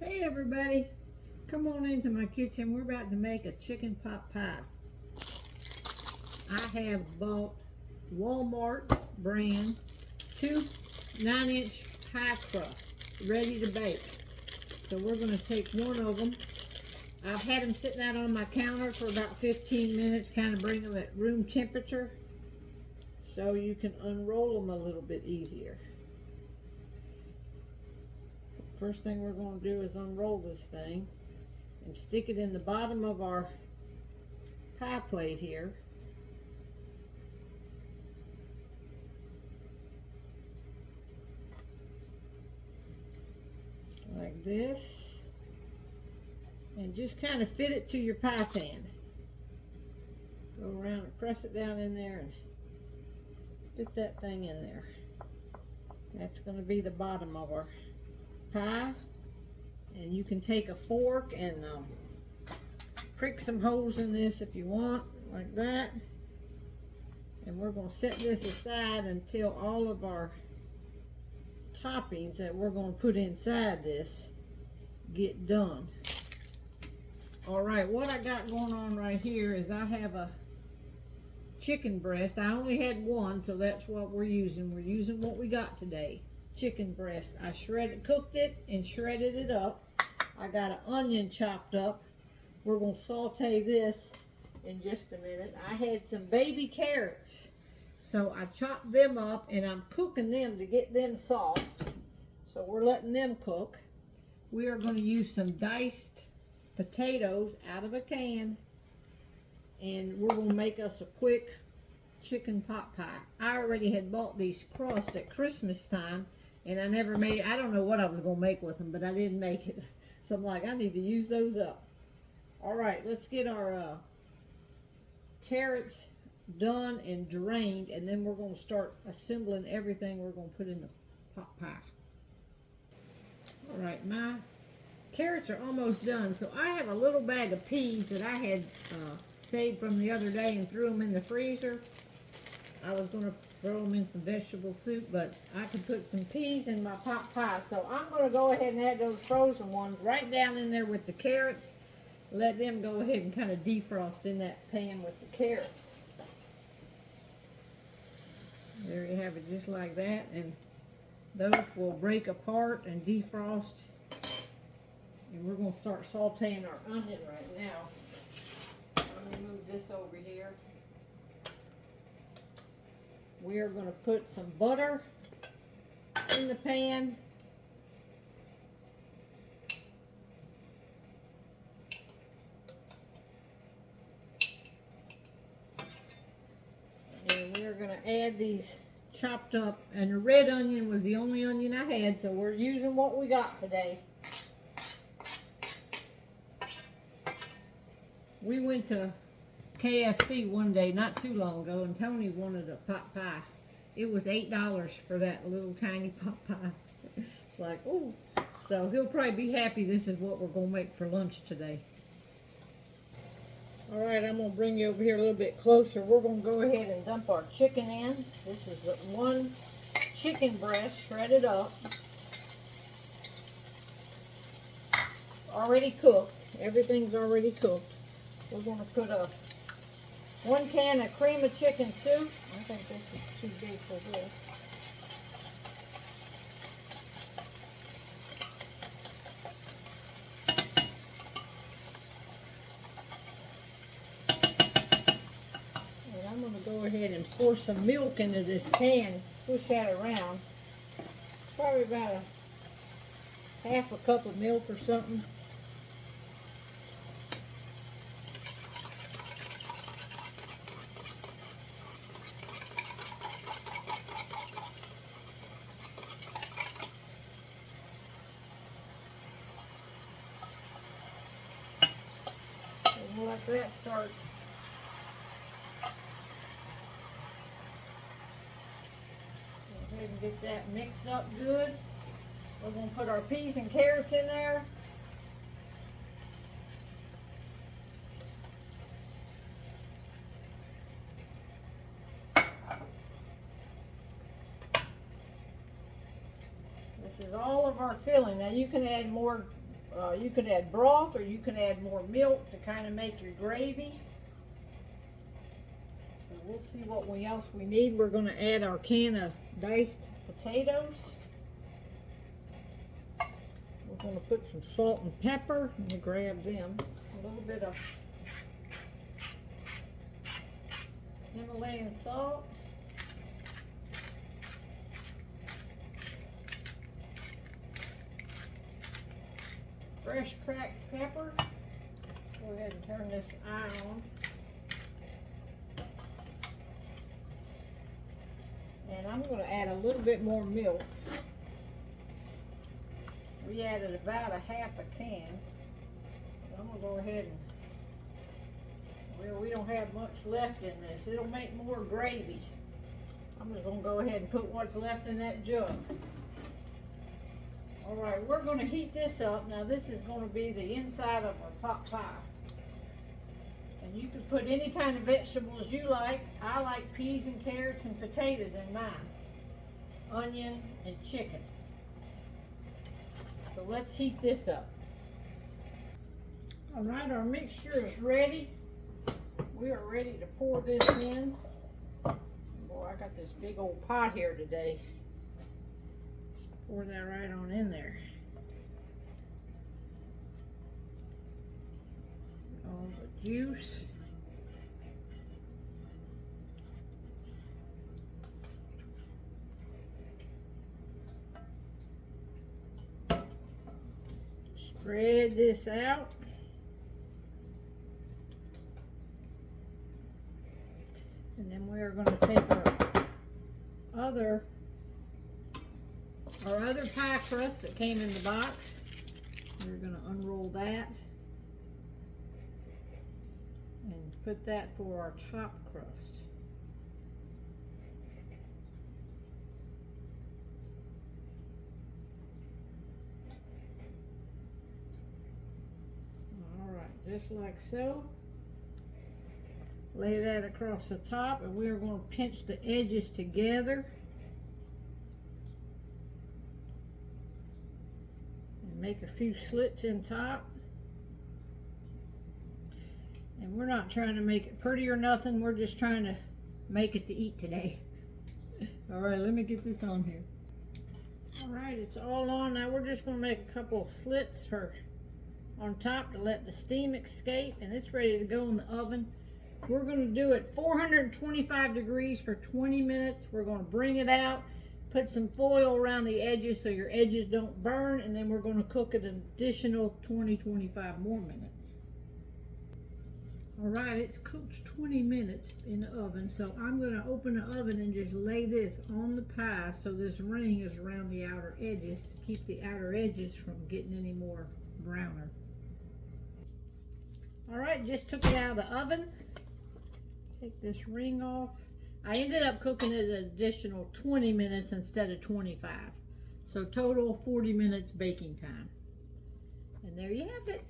Hey everybody, come on into my kitchen. We're about to make a chicken pot pie. I have bought Walmart brand two 9-inch pie crust ready to bake. So we're going to take one of them. I've had them sitting out on my counter for about 15 minutes, kind of bring them at room temperature so you can unroll them a little bit easier. First thing we're going to do is unroll this thing and stick it in the bottom of our pie plate here. Like this. And just kind of fit it to your pie pan. Go around and press it down in there and fit that thing in there. That's going to be the bottom of our pie. And you can take a fork and prick some holes in this if you want, like that. And we're going to set this aside until all of our toppings that we're going to put inside this get done. Alright, what I got going on right here is I have a chicken breast. I only had one, so that's what we're using. We're using what we got today. Chicken breast. I cooked it and shredded it up. I got an onion chopped up. We're going to saute this in just a minute. I had some baby carrots, so I chopped them up and I'm cooking them to get them soft. So we're letting them cook. We are going to use some diced potatoes out of a can, and we're going to make us a quick chicken pot pie. I already had bought these crusts at Christmas time, and I never made, I don't know what I was going to make with them, but I didn't make it. So I'm like, I need to use those up. All right, let's get our carrots done and drained, and then we're going to start assembling everything we're going to put in the pot pie. All right, my carrots are almost done, so I have a little bag of peas that I had saved from the other day and threw them in the freezer. I was going to throw them in some vegetable soup, but I could put some peas in my pot pie. So I'm going to go ahead and add those frozen ones right down in there with the carrots. Let them go ahead and kind of defrost in that pan with the carrots. There you have it, just like that. And those will break apart and defrost. And we're going to start sauteing our onion right now. Let me move this over here. We are going to put some butter in the pan. And we're going to add these chopped up, and the red onion was the only onion I had, so we're using what we got today. We went to KFC one day not too long ago, and Tony wanted a pot pie. It was $8 for that little tiny pot pie. It's like, oh. So he'll probably be happy this is what we're going to make for lunch today. All right, I'm going to bring you over here a little bit closer. We're going to go ahead and dump our chicken in. This is the one chicken breast shredded up. Already cooked. Everything's already cooked. We're going to put 1 can of cream of chicken soup. I think this is too big for this. And I'm going to go ahead and pour some milk into this can. Push that around. Probably about half a cup of milk or something. We'll let that start. Go ahead and get that mixed up good. We're going to put our peas and carrots in there. This is all of our filling. Now you can add more You can add broth, or you can add more milk to kind of make your gravy. So we'll see what else we need. We're going to add our can of diced potatoes. We're going to put some salt and pepper. Let me grab them. A little bit of Himalayan salt. Fresh cracked pepper. Go ahead and turn this eye on. And I'm going to add a little bit more milk. We added about a half a can. I'm going to go ahead and, well, we don't have much left in this. It'll make more gravy. I'm just going to go ahead and put what's left in that jug. All right, we're going to heat this up. Now this is going to be the inside of our pot pie. And you can put any kind of vegetables you like. I like peas and carrots and potatoes in mine. Onion and chicken. So let's heat this up. All right, our mixture is ready. We are ready to pour this in. Boy, I got this big old pot here today. Pour that right on in there. All the juice. Spread this out. And then we are going to take our other pie crust that came in the box. We're going to unroll that and put that for our top crust. All right, just like so. Lay that across the top, and we're going to pinch the edges together. Make a few slits in top. And we're not trying to make it pretty or nothing. We're just trying to make it to eat today. All right, let me get this on here. All right, it's all on. Now we're just going to make a couple slits on top to let the steam escape, and it's ready to go in the oven. We're going to do it 425 degrees for 20 minutes. We're going to bring it out. Put some foil around the edges so your edges don't burn, and then we're going to cook it an additional 20-25 more minutes. All right, it's cooked 20 minutes in the oven, so I'm going to open the oven and just lay this on the pie so this ring is around the outer edges to keep the outer edges from getting any more browner. All right, just took it out of the oven. Take this ring off. I ended up cooking it an additional 20 minutes instead of 25. So total 40 minutes baking time. And there you have it.